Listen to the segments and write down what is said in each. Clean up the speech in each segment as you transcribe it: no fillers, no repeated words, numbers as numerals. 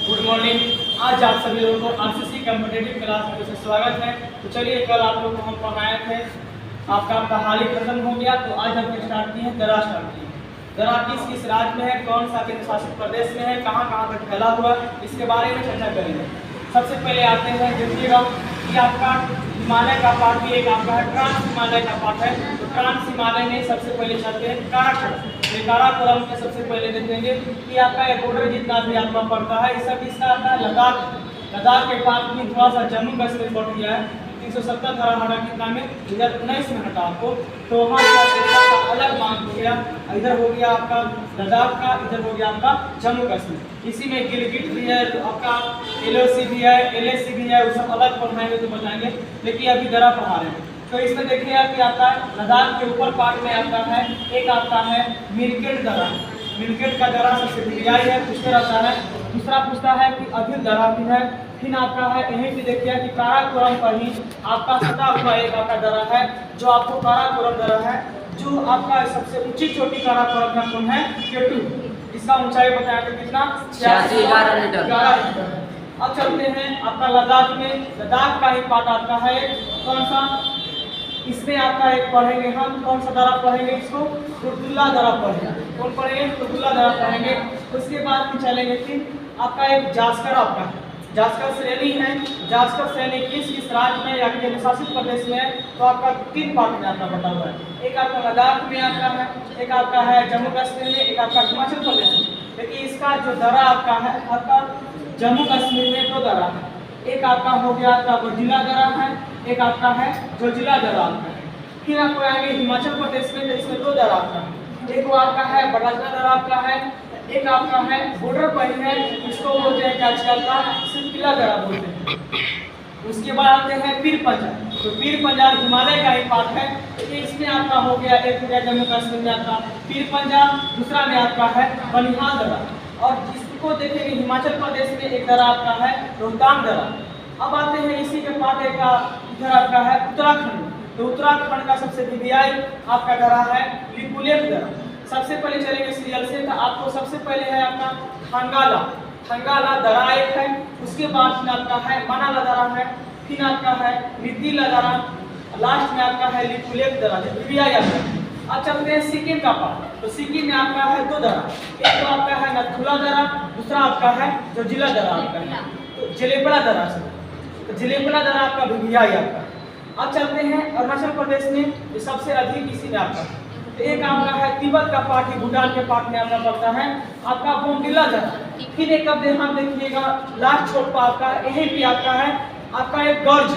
Good morning. आज आप सभी लोगों को आरसीसी कॉम्पिटिटिव क्लास में से स्वागत है। तो चलिए, कल आप लोगों को हम पढ़ाए थे, आपका कहानी खत्म हो गया। तो आज हम स्टार्ट किए हैं दरा स्टार्ट किए। दरा किस राज्य में है, कौन सा केंद्र शासित प्रदेश में है, कहाँ कहाँ तक फैला हुआ, इसके बारे में चर्चा करेंगे। सबसे पहले आते हैं, देखिएगा कि आपका हिमालय का पार्ट भी एक आपका है, ट्रांस हिमालय का पार्ट है। तो ट्रांस हिमालय में सबसे पहले चलते हैं काराकोरम। काराकोरम में सबसे पहले देखेंगे कि आपका ये बॉर्डर जितना भी आपका पड़ता है, इस सब इसका आता है लद्दाख के पास में थोड़ा सा जम्मू कश्मीर पड़ गया है। 370 धारा कितना में 2019 में हटा आपको, तो वहाँ का अलग मांग हो गया। इधर हो गया आपका लद्दाख का, इधर हो गया आपका जम्मू कश्मीर। इसी में गिलगिट भी है, तो आपका LOC भी है, LAC भी है, वो सब अलग पढ़ाएंगे तो बताएंगे, लेकिन अभी दरा पढ़ा रहे हैं। तो इसमें देखिए कि आपका लद्दाख के ऊपर पार्ट में आता है, एक आता है मिरकेट दरा। मिरकेट का दरा सबसे बढ़िया है, पूछते रहता है। दूसरा पूछता है कि अभिल दरा भी है। फिर आपका है यहीं पे देखिए कि काराकोरम पर ही आपका सटा हुआ एक आपका दरा है, जो आपको काराकोरम दरा है, जो आपका सबसे ऊंची चोटी काराकोरम का कौन है, K2। इसका ऊंचाई बताया तो कितना 11 मीटर। अब चलते हैं आपका लद्दाख में। लद्दाख का ही पार्ट आता है कौन सा, इसमें आपका एक पढ़ेंगे हम, कौन सा दरा पढ़ेंगे, इसको कुर्दुल्ला दरा पढ़ेंगे। कौन पढ़ेंगे, कुर्दुल्ला दरा पढ़ेंगे। उसके बाद फिर चलेंगे कि आपका एक जास्कर आपका है, जास्कर श्रेणी है। जास्कर श्रेणी किस राज्य में या केंद्र शासित प्रदेश में है, तो आपका 3 पार्ट में आपका बटा हुआ है। एक आपका लद्दाख में आपका है, एक आपका है जम्मू कश्मीर में, एक आपका हिमाचल प्रदेश में। लेकिन इसका जो दरा आपका है, आपका जम्मू कश्मीर में 2 दरा है। एक आपका हो गया आपका वजीला दरा है, एक आपका है जोजिला दरा आपका है। फिर आपको आएंगे हिमाचल प्रदेश में, तो इसमें 2 दरा आपका है। एक वो आपका है बड़ाजला दरा आपका है, एक आपका है बॉर्डर पर है, इसको बोलते हैं क्या आजकल का सिलसिला दरा बोलते हैं। उसके बाद आते हैं पीर पंजाब। तो पीर पंजाब हिमालय का ही पार्ट है। तो इसमें आपका हो गया, एक हो गया जम्मू कश्मीर में आपका पीर पंजाब, दूसरा में आपका है बनिहाल दरा, और जिसको देखेंगे हिमाचल प्रदेश में एक दरा आपका है रोहतांग दरा। अब आते हैं इसी के पार्ट एक इधर आपका है उत्तराखंड। तो उत्तराखंड का सबसे विधियाई आपका दरा है लिपुलेख दरा। सबसे पहले चलेंगे सीरियल से, तो आपको सबसे पहले है आपका थंगाला दरा एक है। उसके बाद फिर आपका है मनाला दरा है, फिर आपका है मितिला दरा, लास्ट में आपका है लिपुलेख दरा, जो विधियाई आपका है। अब चलते हैं सिक्किम का पार्ट। तो सिक्किम में आपका है 2 दरा, एक तो आपका है नथुला दरा, दूसरा आपका है जोजिला दरा आपका है, तो जलेबड़ा दरा से। तो जलेबड़ा दरा आपका विधियाई आपका। अब चलते हैं अरुणाचल प्रदेश में, जो सबसे अधिक इसी में आपका। तो एक आपका है तिब्बत का पार्ट, भूटान के पार्ट में आपका पड़ता है आपका बोमडिला दरा। फिर एक अब यहाँ देखिएगा लास्ट छोट पर आपका यहीं पे आपका है आपका एक गर्ज।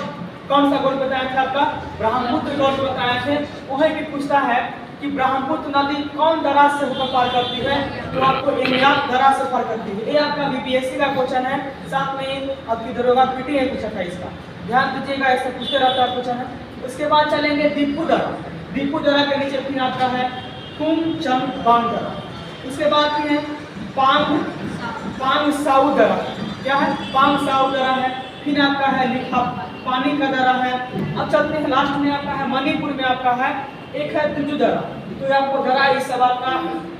कौन सा गर्ज बताया था आपका, ब्रह्मपुत्र गर्ज बताया थे। वही भी पूछता है कि ब्रह्मपुत्र नदी कौन दरा से होकर पार करती है, तो आपको एनियाक दरा से पार करती है। ये आपका BPSC का क्वेश्चन है, साथ में आपकी दरोगा पीटी है पूछा था, इसका ध्यान दीजिएगा, ऐसे पूछते रहता है क्वेश्चन है। उसके बाद चलेंगे दीपू दरा। दीपू दरा के नीचे फिर आपका है कुमचंगबांग दरा। उसके बाद फिर है पांग साउ दरा। क्या है, पांग साउ दरा है। फिर आपका है लिखा पानी का दरा है। अब चलते हैं लास्ट में आपका है मणिपुर में आपका है एक है तुजु दरा। तो आपको दरा इस सब आपका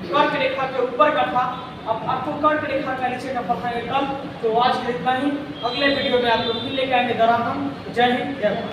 कर्क रेखा के ऊपर का था, अब आपको कर्क रेखा का नीचे का पढ़ाएंगे कल। तो आज इतना ही, अगले वीडियो में आप लोग फिर लेके आएंगे दरा हम। जय हिंद, जय भारत।